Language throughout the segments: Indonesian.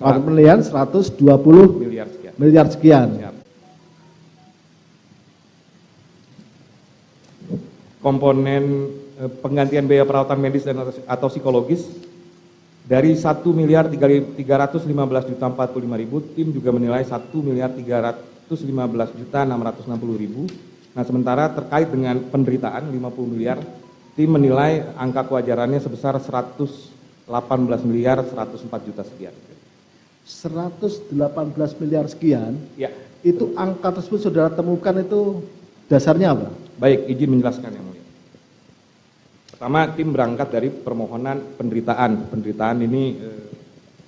penilaian 120 miliar sekian. Siap. Komponen penggantian biaya perawatan medis dan atau psikologis dari 1.315.045.000, tim juga menilai 1.315.660.000. Nah, sementara terkait dengan penderitaan 50 miliar, tim menilai angka kewajarannya sebesar 118.104.000.000 sekian. 118 miliar sekian, Ya. Itu angka tersebut saudara temukan itu dasarnya apa? Baik, izin menjelaskan yang mulia. Pertama, tim berangkat dari permohonan penderitaan. Penderitaan ini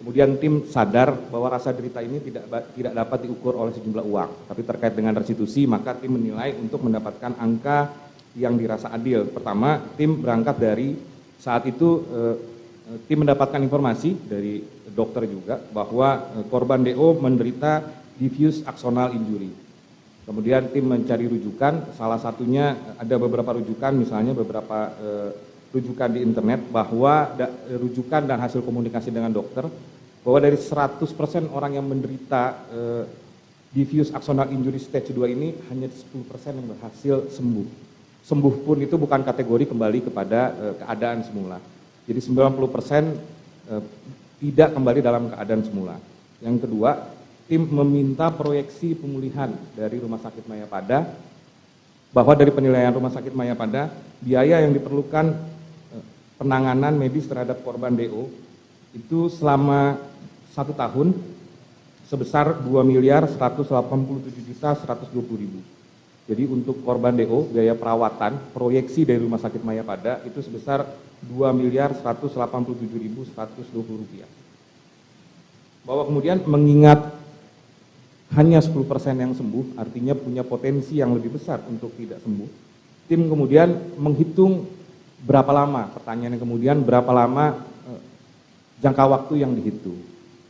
kemudian tim sadar bahwa rasa derita ini tidak dapat diukur oleh sejumlah uang, tapi terkait dengan restitusi, maka tim menilai untuk mendapatkan angka yang dirasa adil. Pertama, tim berangkat dari saat itu tim mendapatkan informasi dari dokter juga bahwa korban DO menderita diffuse axonal injury. Kemudian tim mencari rujukan, salah satunya ada beberapa rujukan, misalnya beberapa rujukan di internet bahwa rujukan dan hasil komunikasi dengan dokter bahwa dari 100% orang yang menderita diffuse axonal injury stage 2 ini hanya 10% yang berhasil sembuh. Sembuh pun itu bukan kategori kembali kepada keadaan semula. Jadi 90% tidak kembali dalam keadaan semula. Yang kedua, tim meminta proyeksi pemulihan dari Rumah Sakit Mayapada bahwa dari penilaian Rumah Sakit Mayapada biaya yang diperlukan penanganan medis terhadap korban DO itu selama 1 tahun sebesar 2.187.120.000. Jadi untuk korban DO biaya perawatan proyeksi dari Rumah Sakit Mayapada itu sebesar 2.187.120 rupiah. Bahwa kemudian mengingat hanya 10% yang sembuh, artinya punya potensi yang lebih besar untuk tidak sembuh. Tim kemudian menghitung berapa lama, pertanyaannya kemudian berapa lama jangka waktu yang dihitung.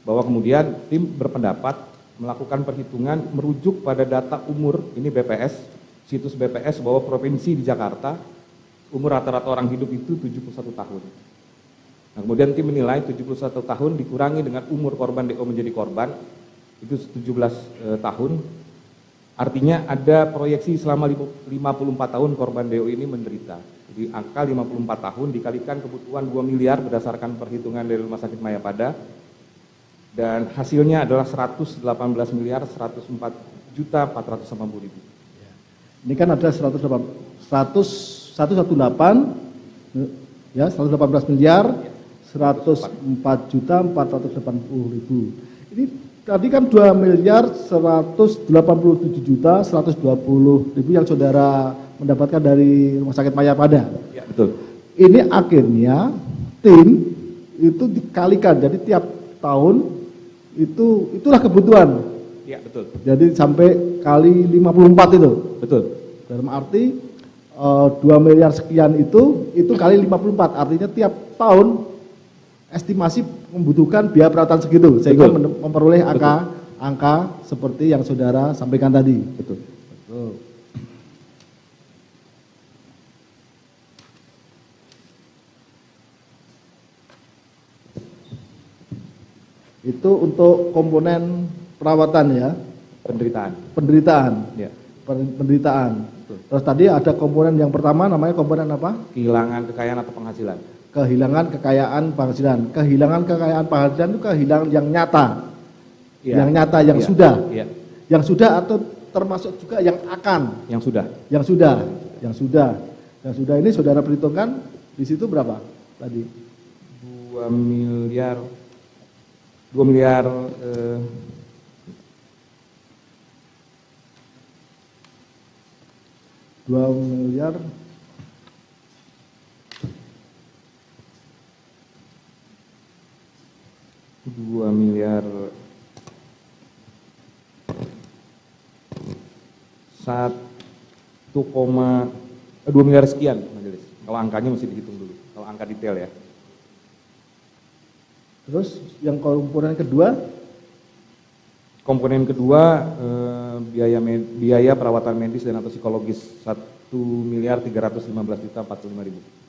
Bahwa kemudian tim berpendapat melakukan perhitungan merujuk pada data umur, ini BPS, situs BPS bahwa provinsi di Jakarta, umur rata-rata orang hidup itu 71 tahun. Nah, kemudian tim menilai 71 tahun dikurangi dengan umur korban DO menjadi korban, itu 17 tahun. Artinya ada proyeksi selama 54 tahun korban DO ini menderita. Jadi angka 54 tahun dikalikan kebutuhan 2 miliar berdasarkan perhitungan dari Rumah Sakit Mayapada. Dan hasilnya adalah 118.104.480.000. Ini kan ada 118 ya, 118 miliar 104.480.000. Ini tadi kan 2.187.120.000 yang saudara mendapatkan dari Rumah Sakit Mayapada. Ya, betul. Ini akhirnya tim itu dikalikan, jadi tiap tahun itulah kebutuhan. Ya, betul. Jadi sampai kali 54 itu. Betul. Dalam arti 2 miliar sekian itu kali 54, artinya tiap tahun estimasi membutuhkan biaya perawatan segitu sehingga memperoleh angka seperti yang saudara sampaikan tadi. Betul. Betul. Itu untuk komponen perawatan ya. Penderitaan. Ya. Penderitaan. Betul. Terus tadi ada komponen yang pertama namanya komponen apa? Kehilangan kekayaan atau penghasilan. Kehilangan kekayaan penghasilan. Kehilangan kekayaan penghasilan itu kehilangan yang nyata. Ya. Yang nyata, yang sudah. Ya. Yang sudah atau termasuk juga yang akan. Yang sudah. Yang sudah. Yang sudah. Yang sudah ini saudara perhitungkan di situ berapa tadi? 2 miliar 2 miliar 2 miliar 2 miliar sekian, majelis. Kalau angkanya mesti dihitung dulu, kalau angka detail ya. Terus yang komponen kedua? Komponen kedua biaya perawatan medis dan atau psikologis 1.315.045.000.